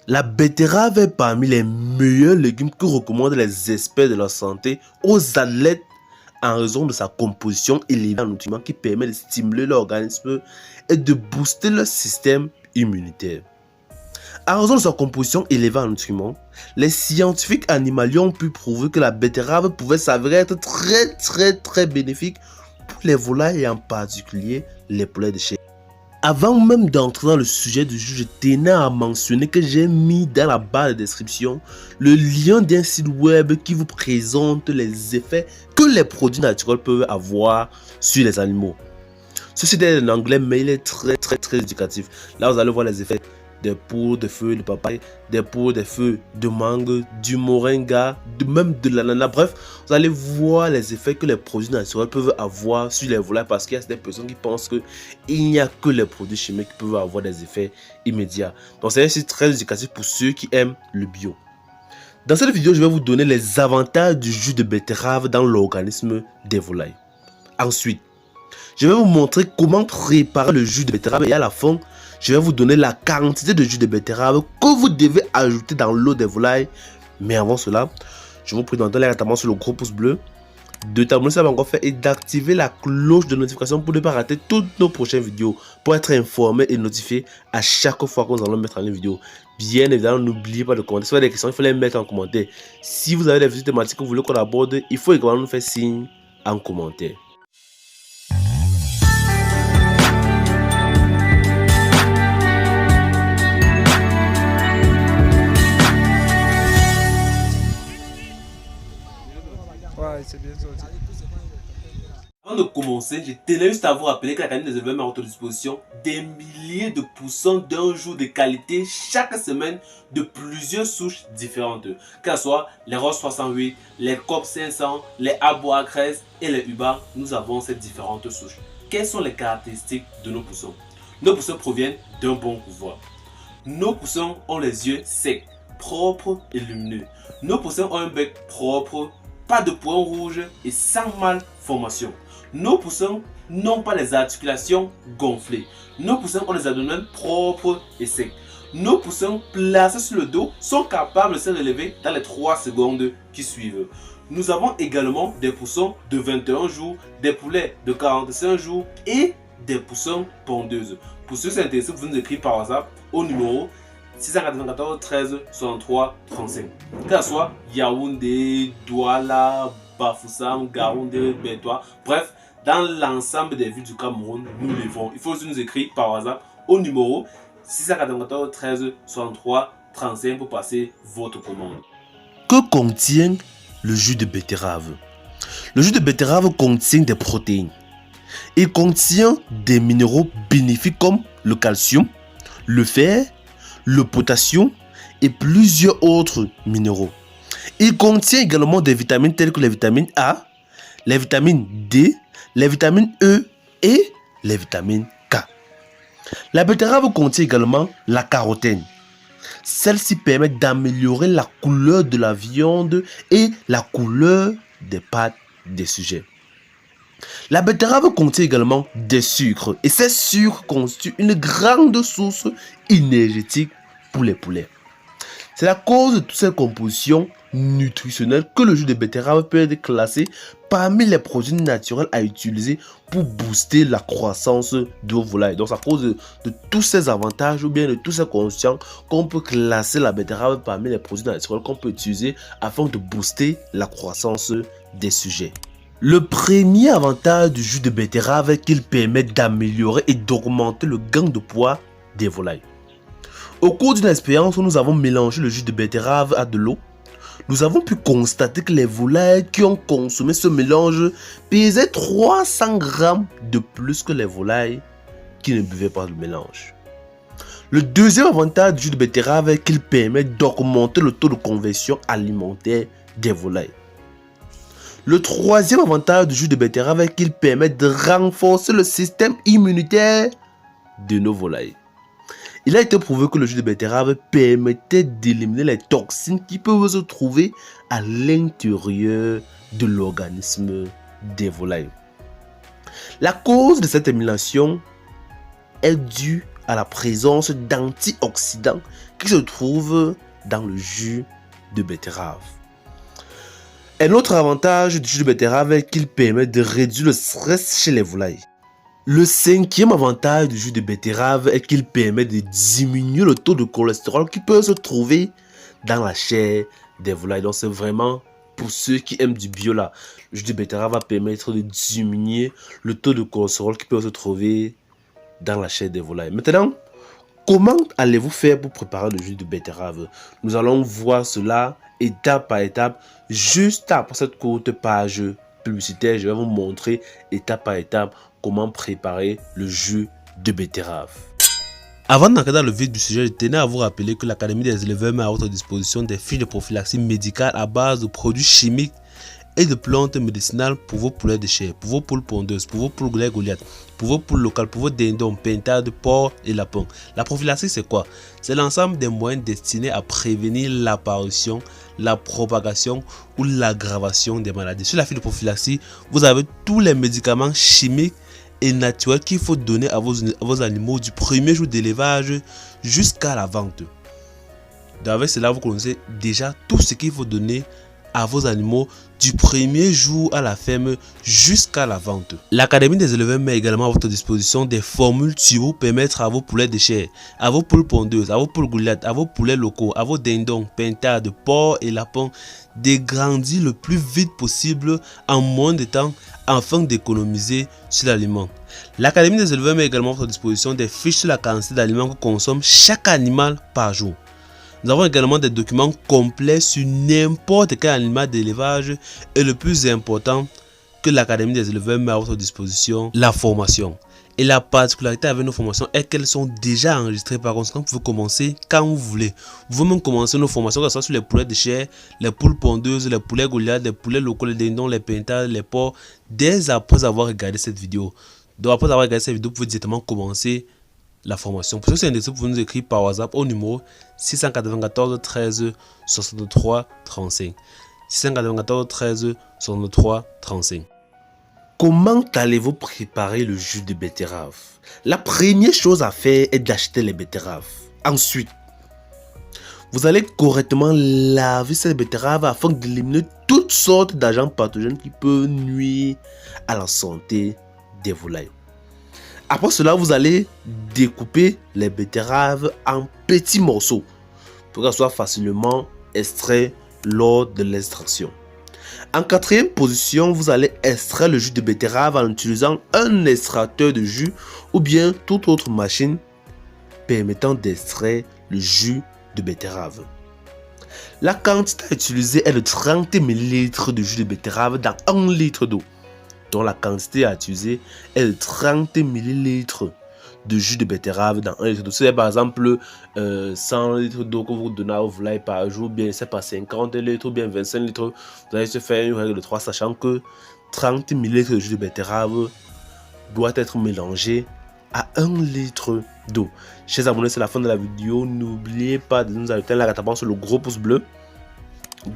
La betterave est parmi les meilleurs légumes que recommandent les experts de la santé aux athlètes en raison de sa composition élevée en nutriments qui permet de stimuler l'organisme et de booster le système immunitaire. En raison de sa composition élevée en nutriments, les scientifiques animaliers ont pu prouver que la betterave pouvait s'avérer être très bénéfique pour les volailles et en particulier les poulets de chair. Avant même d'entrer dans le sujet du jour, je tenais à mentionner que j'ai mis dans la barre de description le lien d'un site web qui vous présente les effets que les produits naturels peuvent avoir sur les animaux. Ce site est en anglais mais il est très éducatif. Là vous allez voir les effets des poudres de feuilles de papaye, des poudres de feuilles de mangue, du moringa, même de l'ananas. Bref, vous allez voir les effets que les produits naturels peuvent avoir sur les volailles parce qu'il y a des personnes qui pensent qu'il n'y a que les produits chimiques qui peuvent avoir des effets immédiats. Donc c'est un site très éducatif pour ceux qui aiment le bio. Dans cette vidéo, je vais vous donner les avantages du jus de betterave dans l'organisme des volailles. Ensuite, je vais vous montrer comment préparer le jus de betterave et à la fin, je vais vous donner la quantité de jus de betterave que vous devez ajouter dans l'eau des volailles. Mais avant cela, je vous prie d'entrer directement sur le gros pouce bleu, de t'abonner si ce n'est pas encore fait et d'activer la cloche de notification pour ne pas rater toutes nos prochaines vidéos, pour être informé et notifié à chaque fois que nous allons mettre en une vidéo. Bien évidemment, n'oubliez pas de commenter. Si vous avez des questions, il faut les mettre en commentaire. Si vous avez des vidéos thématiques que vous voulez qu'on aborde, il faut également nous faire signe en commentaire. Ouais, c'est bien ça. Avant de commencer, je tenais juste à vous rappeler que l'Académie des éleveurs met à votre disposition des milliers de poussins d'un jour de qualité chaque semaine de plusieurs souches différentes. Que ce soit les Ross 68, les COP 500, les Abois 13 et les Ubar, nous avons ces différentes souches. Quelles sont les caractéristiques de nos poussins? Nos poussins proviennent d'un bon couvoir. Nos poussins ont les yeux secs, propres et lumineux. Nos poussins ont un bec propre, pas de points rouges et sans malformation. Nos poussins n'ont pas les articulations gonflées. Nos poussins ont les abdominaux propres et secs. Nos poussins placés sur le dos sont capables de se relever dans les 3 secondes qui suivent. Nous avons également des poussins de 21 jours, des poulets de 45 jours et des poussins pondeuses. Pour ceux qui sont intéressés, vous pouvez nous écrire par WhatsApp au numéro 694 13 63 35. Que ce soit Yaoundé, Douala, Bafoussam, Gaoundé, Bétois, bref, dans l'ensemble des villes du Cameroun, nous livrons. Il faut aussi nous écrire par WhatsApp au numéro 694 13 63 35 pour passer votre commande. Que contient le jus de betterave? Le jus de betterave contient des protéines. Il contient des minéraux bénéfiques comme le calcium, le fer, le potassium et plusieurs autres minéraux. Il contient également des vitamines telles que les vitamines A, les vitamines D, les vitamines E et les vitamines K. La betterave contient également la carotène. Celle-ci permet d'améliorer la couleur de la viande et la couleur des pâtes des sujets. La betterave contient également des sucres et ces sucres constituent une grande source énergétique pour les poulets. C'est à cause de toutes ces compositions nutritionnelles que le jus de betterave peut être classé parmi les produits naturels à utiliser pour booster la croissance de vos volailles. Donc c'est à cause de tous ces avantages ou bien de tous ces conscients qu'on peut classer la betterave parmi les produits naturels qu'on peut utiliser afin de booster la croissance des sujets. Le premier avantage du jus de betterave est qu'il permet d'améliorer et d'augmenter le gain de poids des volailles. Au cours d'une expérience où nous avons mélangé le jus de betterave à de l'eau, nous avons pu constater que les volailles qui ont consommé ce mélange pesaient 300 grammes de plus que les volailles qui ne buvaient pas le mélange. Le deuxième avantage du jus de betterave est qu'il permet d'augmenter le taux de conversion alimentaire des volailles. Le troisième avantage du jus de betterave est qu'il permet de renforcer le système immunitaire de nos volailles. Il a été prouvé que le jus de betterave permettait d'éliminer les toxines qui peuvent se trouver à l'intérieur de l'organisme des volailles. La cause de cette élimination est due à la présence d'antioxydants qui se trouvent dans le jus de betterave. Un autre avantage du jus de betterave est qu'il permet de réduire le stress chez les volailles. Le cinquième avantage du jus de betterave est qu'il permet de diminuer le taux de cholestérol qui peut se trouver dans la chair des volailles. Donc c'est vraiment pour ceux qui aiment du bio là. Le jus de betterave va permettre de diminuer le taux de cholestérol qui peut se trouver dans la chair des volailles. Maintenant, comment allez-vous faire pour préparer le jus de betterave? Nous allons voir cela étape par étape. Juste après cette courte page publicitaire, je vais vous montrer étape par étape comment préparer le jus de betterave. Avant d'entrer dans le vif du sujet, je tenais à vous rappeler que l'Académie des éleveurs met à votre disposition des fiches de prophylaxie médicale à base de produits chimiques et de plantes médicinales pour vos poulets de chair, pour vos poules pondeuses, pour vos poules Goliath, pour vos poules locales, pour vos dindons, pintades, porcs et lapins. La prophylaxie, c'est quoi? C'est l'ensemble des moyens destinés à prévenir l'apparition, la propagation ou l'aggravation des maladies. Sur la fiche de prophylaxie, vous avez tous les médicaments chimiques et naturels qu'il faut donner à vos animaux du premier jour d'élevage jusqu'à la vente. Donc avec cela, vous connaissez déjà tout ce qu'il faut donner à vos animaux du premier jour à la ferme jusqu'à la vente. L'Académie des éleveurs met également à votre disposition des formules turbo pour permettre à vos poulets de chair, à vos poules pondeuses, à vos poules Goliath, à vos poulets locaux, à vos dindons, pintades, porcs et lapins de grandir le plus vite possible en moins de temps afin d'économiser sur l'aliment. L'Académie des éleveurs met également à votre disposition des fiches sur la quantité d'aliments que consomme chaque animal par jour. Nous avons également des documents complets sur n'importe quel animal d'élevage et le plus important que l'Académie des éleveurs met à votre disposition, la formation. Et la particularité avec nos formations est qu'elles sont déjà enregistrées. Par conséquent, vous pouvez commencer quand vous voulez. Vous pouvez même commencer nos formations, que ce soit sur les poulets de chair, les poules pondeuses, les poulets Goliath, les poulets locaux, les dindons, les pintades, les porcs, dès après avoir regardé cette vidéo. Donc après avoir regardé cette vidéo, vous pouvez directement commencer la formation. Pour ceux qui sont intéressés, vous pouvez nous écrire par WhatsApp au numéro 694 13 63 35. 694 13 63 35. Comment allez-vous préparer le jus de betterave? La première chose à faire est d'acheter les betteraves. Ensuite, vous allez correctement laver ces betteraves afin d'éliminer toutes sortes d'agents pathogènes qui peuvent nuire à la santé des volailles. Après cela, vous allez découper les betteraves en petits morceaux pour qu'elles soient facilement extraites lors de l'extraction. En quatrième position, vous allez extraire le jus de betterave en utilisant un extracteur de jus ou bien toute autre machine permettant d'extraire le jus de betterave. La quantité à utiliser est de 30 ml de jus de betterave dans 1 litre d'eau. Donc la quantité à utiliser est de 30 ml de jus de betterave dans 1 litre d'eau. C'est par exemple 100 litres d'eau que vous donnez à vos volailles par jour, bien c'est pas 50 litres ou bien 25 litres. Vous allez se faire une règle de 3, sachant que 30 ml de jus de betterave doit être mélangé à 1 litre d'eau. Chers abonnés, c'est la fin de la vidéo. N'oubliez pas de nous ajouter un like en tapant sur le gros pouce bleu,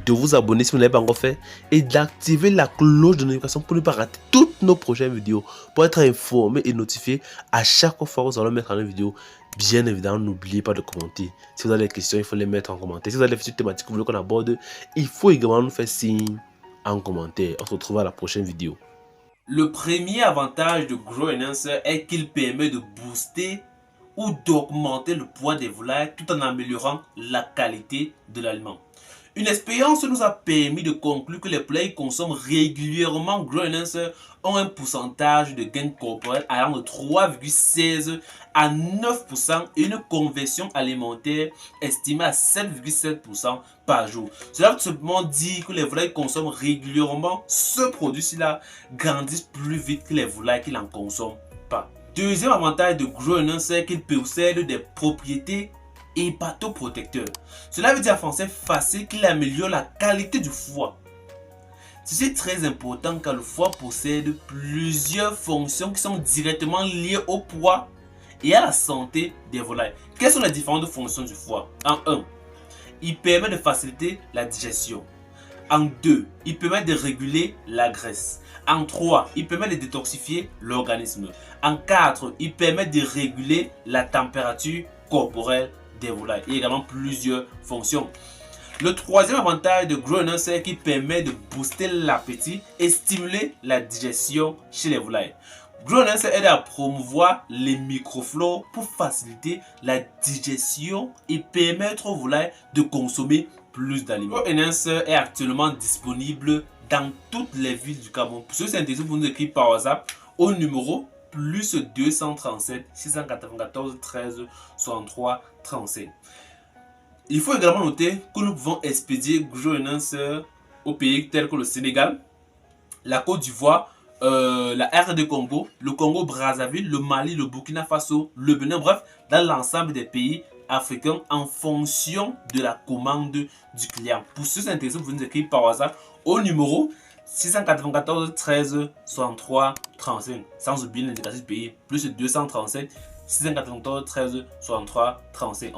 de vous abonner si vous ne l'avez pas encore fait et d'activer la cloche de notification pour ne pas rater toutes nos prochaines vidéos, pour être informé et notifié à chaque fois que nous allons mettre en une vidéo. Bien évidemment, n'oubliez pas de commenter. Si vous avez des questions, il faut les mettre en commentaire. Si vous avez des futures thématiques que vous voulez qu'on aborde, il faut également nous faire signe en commentaire. On se retrouve à la prochaine vidéo. Le premier avantage de Grow Enhancer est qu'il permet de booster ou d'augmenter le poids des volailles tout en améliorant la qualité de l'aliment. Une expérience nous a permis de conclure que les poulets qui consomment régulièrement Grow Enhancer ont un pourcentage de gain corporel allant de 3,16 à 9% et une conversion alimentaire estimée à 7,7% par jour. Cela veut tout simplement dire que les volailles qui consomment régulièrement ce produit-ci-là grandissent plus vite que les volailles qui n'en consomment pas. Deuxième avantage de Grow Enhancer, c'est qu'il possède des propriétés hépatoprotecteur. Cela veut dire en français facile qu'il améliore la qualité du foie. Ceci est très important car le foie possède plusieurs fonctions qui sont directement liées au poids et à la santé des volailles. Quelles sont les différentes fonctions du foie? En 1, il permet de faciliter la digestion. En 2, il permet de réguler la graisse. En 3, il permet de détoxifier l'organisme. En 4, il permet de réguler la température corporelle des volailles. Il y a également plusieurs fonctions. Le troisième avantage de Grow Enhancer, c'est qu'il permet de booster l'appétit et stimuler la digestion chez les volailles. Grow Enhancer aide à promouvoir les microflores pour faciliter la digestion et permettre aux volailles de consommer plus d'aliments. Grow Enhancer est actuellement disponible dans toutes les villes du Cameroun. Pour ceux qui sont intéressés, vous nous écrivez par WhatsApp au numéro plus 237 694 13 63 35. Il faut également noter que nous pouvons expédier Grow Enhancer aux pays tels que le Sénégal, la Côte d'Ivoire, la RD Congo, le Congo Brazzaville, le Mali, le Burkina Faso, le Bénin, bref, dans l'ensemble des pays africains en fonction de la commande du client. Pour ceux qui sont intéressés, vous nous écrivez par WhatsApp au numéro 694 13 63 35, sans oublier l'indicatif du pays, plus 237 694 13 63 35.